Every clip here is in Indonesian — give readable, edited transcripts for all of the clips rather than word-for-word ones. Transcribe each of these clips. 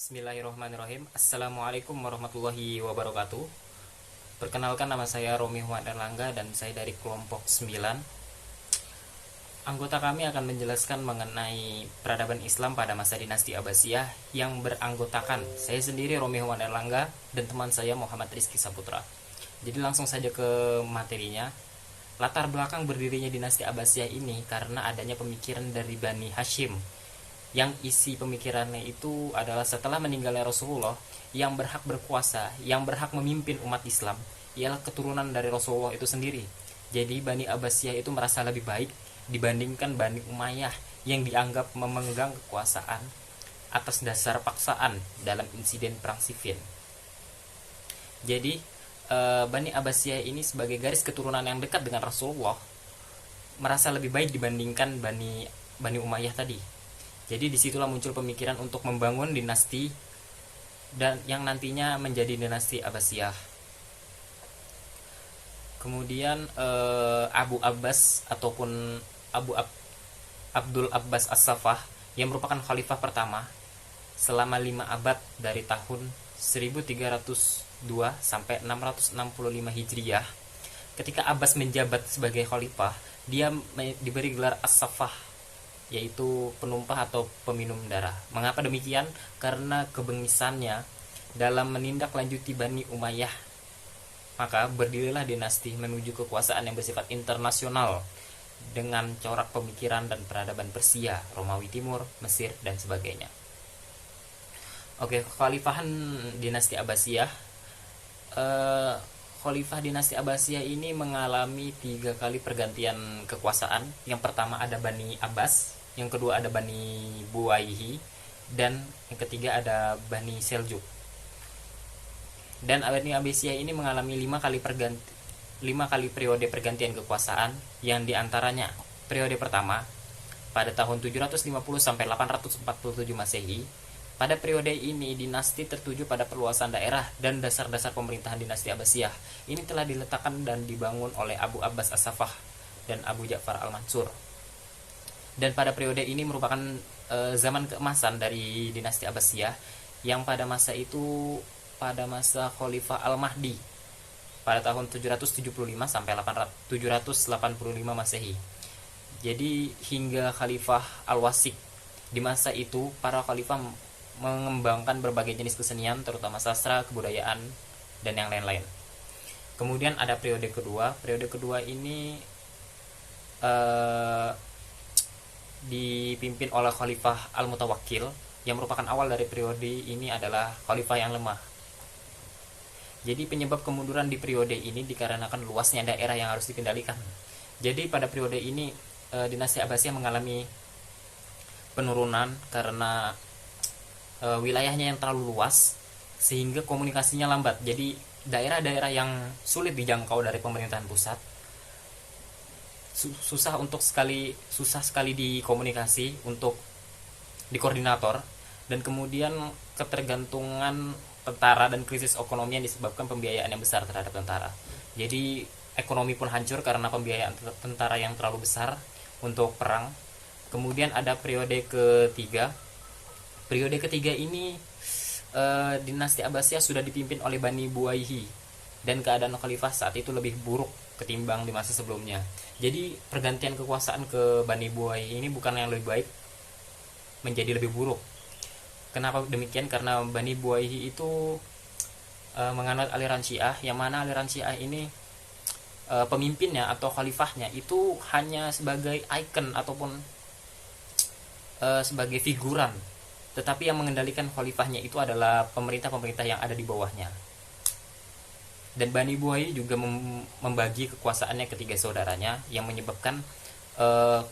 Bismillahirrahmanirrahim. Assalamualaikum warahmatullahi wabarakatuh. Perkenalkan, nama saya Romi Muhammad Erlangga dan saya dari kelompok 9. Anggota kami akan menjelaskan mengenai peradaban Islam pada masa dinasti Abbasiyah yang beranggotakan saya sendiri Romi Muhammad Erlangga dan teman saya Muhammad Rizky Saputra. Jadi langsung saja ke materinya. Latar belakang berdirinya dinasti Abbasiyah ini karena adanya pemikiran dari Bani Hashim, yang isi pemikirannya itu adalah setelah meninggalnya Rasulullah, yang berhak berkuasa, yang berhak memimpin umat Islam ialah keturunan dari Rasulullah itu sendiri. Jadi Bani Abbasiyah itu merasa lebih baik dibandingkan Bani Umayyah yang dianggap memegang kekuasaan atas dasar paksaan dalam insiden perang Siffin. Jadi Bani Abbasiyah ini sebagai garis keturunan yang dekat dengan Rasulullah merasa lebih baik dibandingkan Bani Umayyah tadi. Jadi disitulah muncul pemikiran untuk membangun dinasti dan yang nantinya menjadi dinasti Abbasiyah. Kemudian Abu Abbas ataupun Abdul Abbas As-Saffah yang merupakan khalifah pertama selama 5 abad dari tahun 1302 sampai 665 Hijriah. Ketika Abbas menjabat sebagai khalifah, dia diberi gelar As-Saffah, yaitu penumpah atau peminum darah. Mengapa demikian? Karena kebengisannya dalam menindaklanjuti Bani Umayyah. Maka berdirilah dinasti menuju kekuasaan yang bersifat internasional dengan corak pemikiran dan peradaban Persia, Romawi Timur, Mesir, dan sebagainya. Oke, kekhalifahan dinasti Abbasiyah. Khalifah dinasti Abbasiyah ini mengalami 3 kali pergantian kekuasaan. Yang pertama ada Bani Abbas, yang kedua ada Bani Buwaihi, dan yang ketiga ada Bani Seljuk. Dan Bani Abbasiyah ini mengalami 5 kali periode pergantian kekuasaan, yang diantaranya periode pertama pada tahun 750 sampai 847 Masehi. Pada periode ini dinasti tertuju pada perluasan daerah dan dasar-dasar pemerintahan dinasti Abbasiyah. Ini telah diletakkan dan dibangun oleh Abu Abbas As-Saffah dan Abu Ja'far Al-Mansur. Dan pada periode ini merupakan zaman keemasan dari dinasti Abbasiyah, yang pada masa itu pada masa Khalifah Al-Mahdi pada tahun 775 sampai 785 Masehi. Jadi hingga Khalifah Al-Wasik, di masa itu para khalifah mengembangkan berbagai jenis kesenian, terutama sastra, kebudayaan, dan yang lain-lain. Kemudian ada periode kedua. Periode kedua ini dipimpin oleh Khalifah Al-Mutawakkil, yang merupakan awal dari periode ini adalah khalifah yang lemah. Jadi penyebab kemunduran di periode ini dikarenakan luasnya daerah yang harus dikendalikan. Jadi pada periode ini dinasti Abbasiyah mengalami penurunan karena wilayahnya yang terlalu luas sehingga komunikasinya lambat. Jadi daerah-daerah yang sulit dijangkau dari pemerintahan pusat susah sekali dikomunikasi untuk dikoordinator, dan kemudian ketergantungan tentara dan krisis ekonomi yang disebabkan pembiayaan yang besar terhadap tentara. Jadi ekonomi pun hancur karena pembiayaan tentara yang terlalu besar untuk perang. Kemudian ada periode ketiga. Periode ketiga ini dinasti Abbasiyah sudah dipimpin oleh Bani Buwaihi, dan keadaan khalifah saat itu lebih buruk ketimbang di masa sebelumnya. Jadi pergantian kekuasaan ke Bani Buwaihi ini bukan yang lebih baik, menjadi lebih buruk. Kenapa demikian? Karena Bani Buwaihi itu menganut aliran Syiah, yang mana aliran Syiah ini pemimpinnya atau khalifahnya itu hanya sebagai ikon ataupun sebagai figuran, tetapi yang mengendalikan khalifahnya itu adalah pemerintah-pemerintah yang ada di bawahnya. Dan Bani Buwaihi juga membagi kekuasaannya ke 3 saudaranya, yang menyebabkan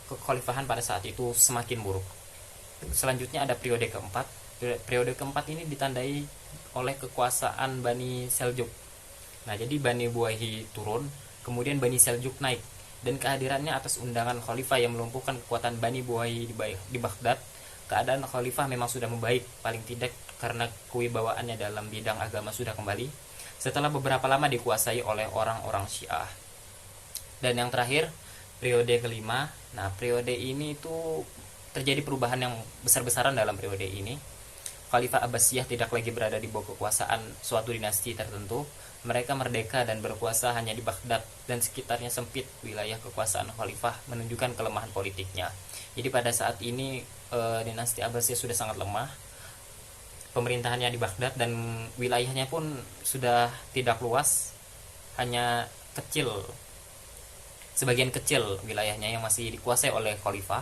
kekhalifahan pada saat itu semakin buruk. Selanjutnya ada periode keempat. Periode keempat ini ditandai oleh kekuasaan Bani Seljuk. Nah, jadi Bani Buwaihi turun, kemudian Bani Seljuk naik, dan kehadirannya atas undangan khalifah yang melumpuhkan kekuatan Bani Buwaihi di Baghdad. Keadaan khalifah memang sudah membaik, paling tidak karena kewibawaannya dalam bidang agama sudah kembali setelah beberapa lama dikuasai oleh orang-orang Syiah. Dan yang terakhir, periode kelima. Nah, periode ini itu terjadi perubahan yang besar-besaran dalam periode ini. Khalifah Abbasiyah tidak lagi berada di bawah kekuasaan suatu dinasti tertentu. Mereka merdeka dan berkuasa hanya di Baghdad dan sekitarnya. Sempit wilayah kekuasaan khalifah menunjukkan kelemahan politiknya. Jadi pada saat ini dinasti Abbasiyah sudah sangat lemah. Pemerintahannya di Baghdad dan wilayahnya pun sudah tidak luas, hanya kecil, sebagian kecil wilayahnya yang masih dikuasai oleh khalifah.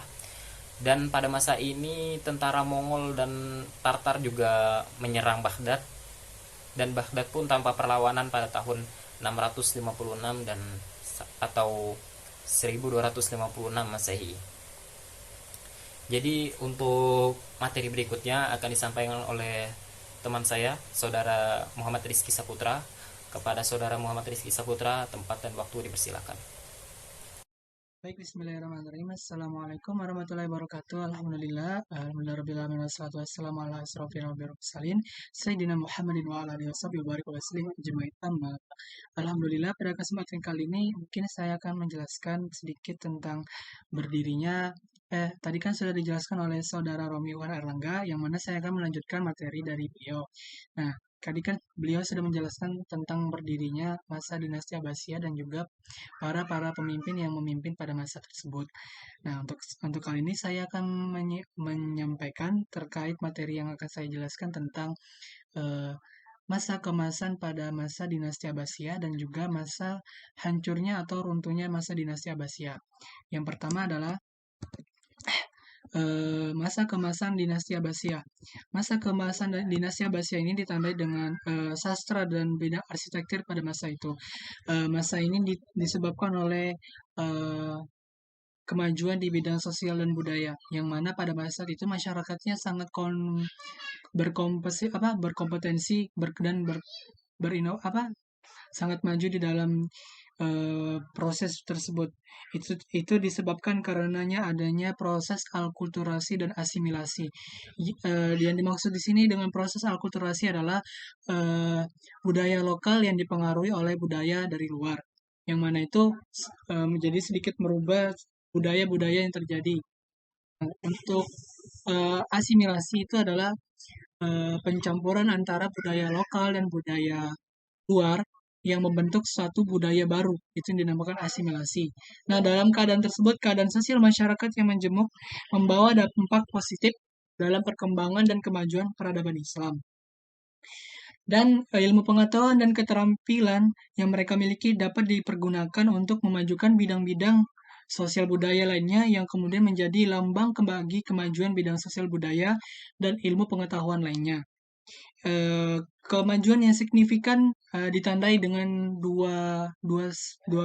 Dan pada masa ini tentara Mongol dan Tartar juga menyerang Baghdad, dan Baghdad pun tanpa perlawanan pada tahun 656 dan atau 1256 Masehi. Jadi untuk materi berikutnya akan disampaikan oleh teman saya, Saudara Muhammad Rizky Saputra. Kepada Saudara Muhammad Rizky Saputra, tempat dan waktu dipersilakan. Baik, bismillahirrahmanirrahim. Assalamualaikum warahmatullahi wabarakatuh. Alhamdulillahirrahmanirrahim. Wassalatu wassalamu ala asrofil anbiya'i wal mursalin Sayyidina Muhammadin wa ala alihi washabihi wa barik wa sallim ajma'in. Amma. Alhamdulillah, pada kesempatan kali ini mungkin saya akan menjelaskan sedikit tentang berdirinya tadi kan sudah dijelaskan oleh Saudara Romi Wan Erlangga, yang mana saya akan melanjutkan materi dari beliau. Nah, tadi kan beliau sudah menjelaskan tentang berdirinya masa dinasti Abbasiyah dan juga para pemimpin yang memimpin pada masa tersebut. Nah, untuk kali ini saya akan menyampaikan terkait materi yang akan saya jelaskan tentang eh, masa kemasan pada masa dinasti Abbasiyah dan juga masa hancurnya atau runtuhnya masa dinasti Abbasiyah. Yang pertama adalah masa kemasan dinasti Abbasiyah. Masa kemasan dinasti Abbasiyah ini ditandai dengan sastra dan bidang arsitektur pada masa itu. Masa ini disebabkan oleh eh, kemajuan di bidang sosial dan budaya, yang mana pada masa itu masyarakatnya sangat berkompetensi dan sangat maju di dalam proses tersebut. Itu disebabkan karenanya adanya proses alkulturasi dan asimilasi. Yang dimaksud di sini dengan proses alkulturasi adalah eh, budaya lokal yang dipengaruhi oleh budaya dari luar, yang mana itu menjadi sedikit merubah budaya-budaya yang terjadi. Nah, untuk asimilasi itu adalah pencampuran antara budaya lokal dan budaya luar yang membentuk suatu budaya baru. Itu yang dinamakan asimilasi. Nah, dalam keadaan tersebut, keadaan sosial masyarakat yang menjemuk membawa dampak positif dalam perkembangan dan kemajuan peradaban Islam. Dan ilmu pengetahuan dan keterampilan yang mereka miliki dapat dipergunakan untuk memajukan bidang-bidang sosial budaya lainnya yang kemudian menjadi lambang bagi kemajuan bidang sosial budaya dan ilmu pengetahuan lainnya. Kemajuan yang signifikan ditandai dengan dua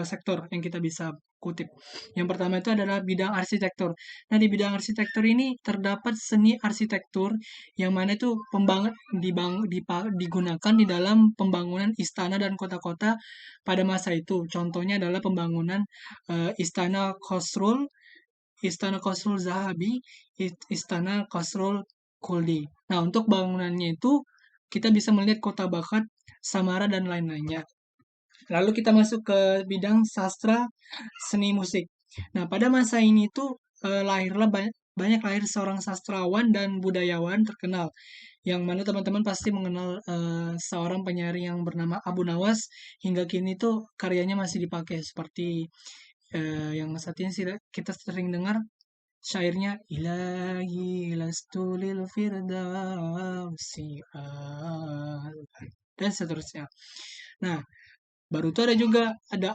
sektor yang kita bisa kutip. Yang pertama itu adalah bidang arsitektur. Nah, di bidang arsitektur ini terdapat seni arsitektur yang mana itu digunakan di dalam pembangunan istana dan kota-kota pada masa itu. Contohnya adalah pembangunan Istana Khosrul Zahabi, Istana Khosrul Kuldi. Nah, untuk bangunannya itu kita bisa melihat kota Baghdad, Samara, dan lain-lainnya. Lalu kita masuk ke bidang sastra, seni musik. Nah, pada masa ini tuh lahirlah banyak lahir seorang sastrawan dan budayawan terkenal, yang mana teman-teman pasti mengenal seorang penyair yang bernama Abu Nawas. Hingga kini tuh karyanya masih dipakai, seperti yang saat ini kita sering dengar syairnya, ilahi lastu lil firdausi dan seterusnya. Nah, baru itu ada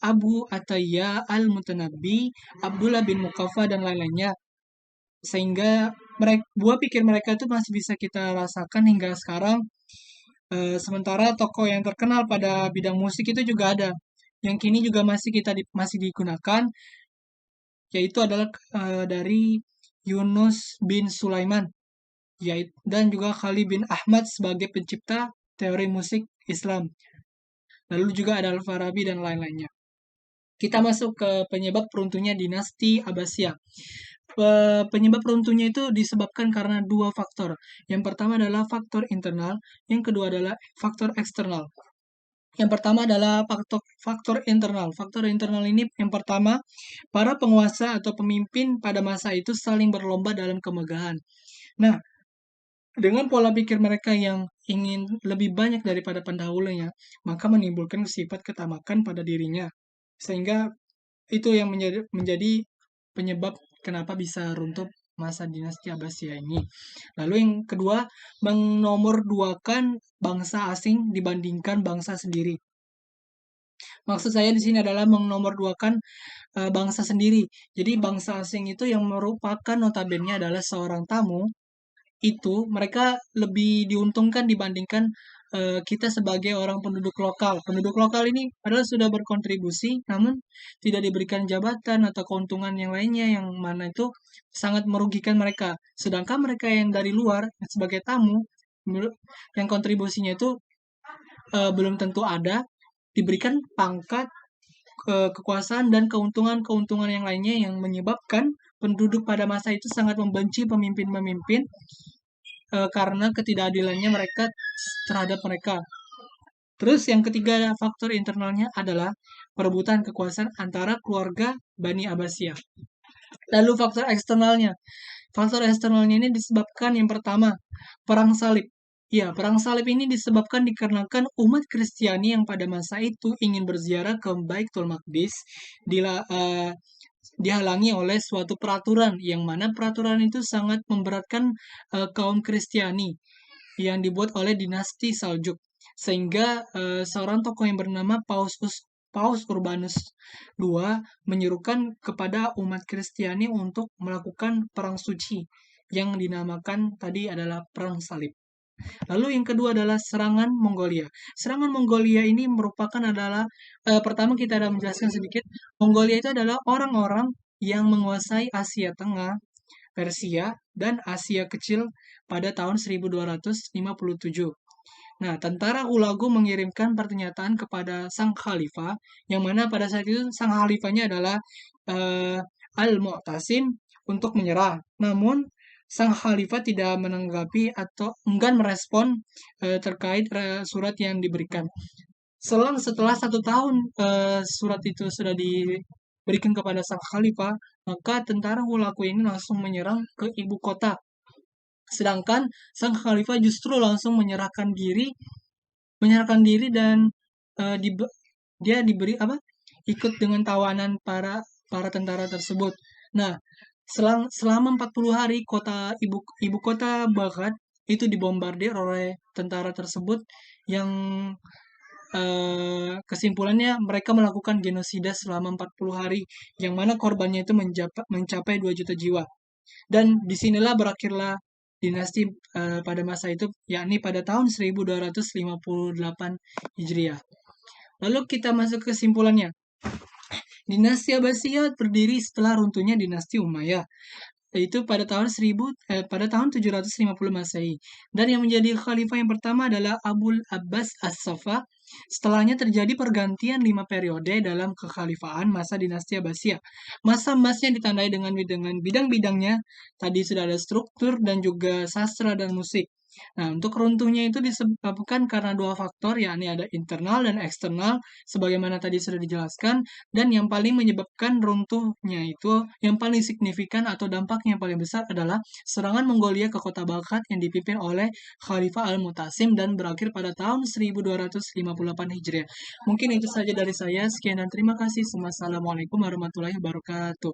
Abu Atayya Al-Mutanabbi, Abdullah bin Muqaffa, dan lain-lainnya. Sehingga buah pikir mereka itu masih bisa kita rasakan hingga sekarang. Sementara tokoh yang terkenal pada bidang musik itu juga ada, yang kini juga masih digunakan, yaitu adalah dari Yunus bin Sulaiman, dan juga Khalid bin Ahmad sebagai pencipta teori musik Islam. Lalu juga ada Al-Farabi dan lain-lainnya. Kita masuk ke penyebab runtuhnya dinasti Abbasiyah. Penyebab runtuhnya itu disebabkan karena dua faktor. Yang pertama adalah faktor internal, yang kedua adalah faktor eksternal. Yang pertama adalah faktor internal. Faktor internal ini yang pertama, para penguasa atau pemimpin pada masa itu saling berlomba dalam kemegahan. Nah, Dengan pola pikir mereka yang ingin lebih banyak daripada pendahulunya, maka menimbulkan sifat ketamakan pada dirinya. Sehingga itu yang menjadi penyebab kenapa bisa runtuh masa dinasti Abbasiyah ini. Lalu yang kedua, menomorduakan bangsa asing dibandingkan bangsa sendiri. Maksud saya di sini adalah menomorduakan bangsa sendiri. Jadi bangsa asing itu yang merupakan notabene adalah seorang tamu, itu mereka lebih diuntungkan dibandingkan kita sebagai orang penduduk lokal. Penduduk lokal ini padahal sudah berkontribusi, namun tidak diberikan jabatan atau keuntungan yang lainnya yang mana itu sangat merugikan mereka. Sedangkan mereka yang dari luar sebagai tamu, yang kontribusinya itu belum tentu ada, diberikan pangkat, kekuasaan dan keuntungan-keuntungan yang lainnya yang menyebabkan penduduk pada masa itu sangat membenci pemimpin-pemimpin karena ketidakadilannya mereka terhadap mereka. Terus yang ketiga faktor internalnya adalah perebutan kekuasaan antara keluarga Bani Abbasiyah. Lalu faktor eksternalnya. Faktor eksternalnya ini disebabkan yang pertama, perang salib. Ya, perang salib ini disebabkan dikarenakan umat Kristiani yang pada masa itu ingin berziarah ke Baitul Maqdis dihalangi oleh suatu peraturan yang mana peraturan itu sangat memberatkan kaum Kristiani yang dibuat oleh dinasti Saljuk. Sehingga seorang tokoh yang bernama Paus Urbanus II menyerukan kepada umat Kristiani untuk melakukan perang suci yang dinamakan tadi adalah perang salib. Lalu yang kedua adalah serangan Mongolia. Serangan Mongolia ini merupakan adalah pertama kita ada menjelaskan sedikit. Mongolia itu adalah orang-orang yang menguasai Asia Tengah, Persia, dan Asia Kecil pada tahun 1257. Nah, tentara Hulagu mengirimkan pernyataan kepada sang khalifah, yang mana pada saat itu sang khalifahnya adalah eh, Al-Mu'tasim untuk menyerah. Namun, sang khalifah tidak menanggapi atau enggan merespon terkait surat yang diberikan. Setelah 1 tahun surat itu sudah diberikan kepada sang khalifah, maka tentara Hulagu ini langsung menyerang ke ibu kota. Sedangkan sang khalifah justru langsung menyerahkan diri dan eh, dibe- dia diberi apa? Ikut dengan tawanan para para tentara tersebut. Nah, selama 40 hari ibu kota Baghdad itu dibombardir oleh tentara tersebut yang kesimpulannya mereka melakukan genosida selama 40 hari yang mana korbannya itu mencapai 2 juta jiwa. Dan disinilah berakhirlah dinasti pada masa itu, yakni pada tahun 1258 Hijriah. Lalu kita masuk ke kesimpulannya. Dinasti Abbasiyah berdiri setelah runtuhnya dinasti Umayyah, yaitu pada tahun 750 Masehi. Dan yang menjadi khalifah yang pertama adalah Abul Abbas As-Safa. Setelahnya terjadi pergantian 5 periode dalam kekhalifahan masa dinasti Abbasiyah. Masa emasnya ditandai dengan bidang-bidangnya. Tadi sudah ada struktur dan juga sastra dan musik. Nah, untuk runtuhnya itu disebabkan karena dua faktor, yakni ada internal dan eksternal, sebagaimana tadi sudah dijelaskan, dan yang paling menyebabkan runtuhnya itu, yang paling signifikan atau dampaknya yang paling besar adalah serangan Mongolia ke kota Baghdad yang dipimpin oleh Khalifah Al-Mutasim dan berakhir pada tahun 1258 Hijriah. Mungkin itu saja dari saya. Sekian dan terima kasih. Wassalamualaikum warahmatullahi wabarakatuh.